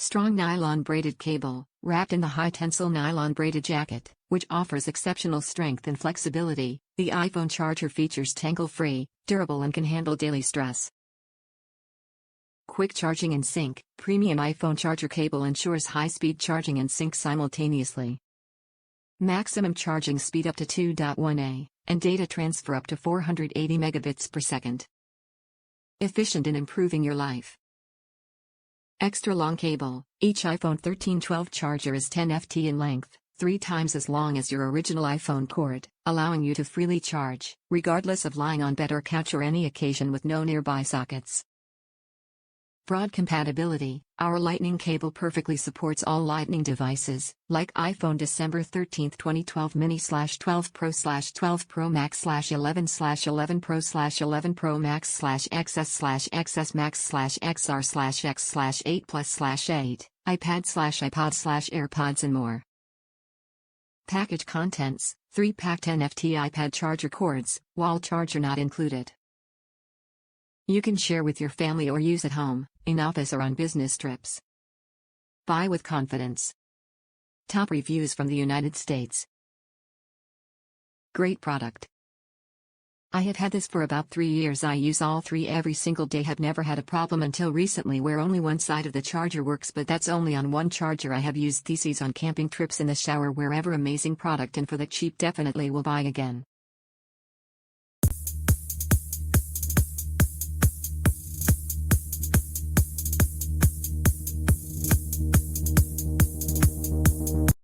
Strong nylon-braided cable, wrapped in the high-tensile nylon-braided jacket, which offers exceptional strength and flexibility. The iPhone charger features tangle-free, durable and can handle daily stress. Quick charging and sync. Premium iPhone charger cable ensures high-speed charging and sync simultaneously. Maximum charging speed up to 2.1 A, and data transfer up to 480 megabits per second. Efficient in improving your life. Extra long cable. Each iPhone 13-12 charger is 10FT in length, 3 times as long as your original iPhone cord, allowing you to freely charge, regardless of lying on bed or couch or any occasion with no nearby sockets. Broad compatibility. Our Lightning cable perfectly supports all Lightning devices, like iPhone December 13, 2012 mini/12 Pro/12 Pro Max/11/11 Pro/11 Pro Max/XS/XS Max/XR/X/8 Plus/8, iPad/iPod/AirPods and more. Package contents: 3-pack 10FT iPad charger cords, wall charger not included. You can share with your family or use at home, in office or on business trips. Buy with confidence. Top reviews from the United States. Great product. I have had this for about 3 years. I use all 3 every single day. Have never had a problem until recently where only one side of the charger works, but that's only on one charger. I have used these on camping trips, in the shower, wherever. Amazing product, and for the cheap definitely will buy again.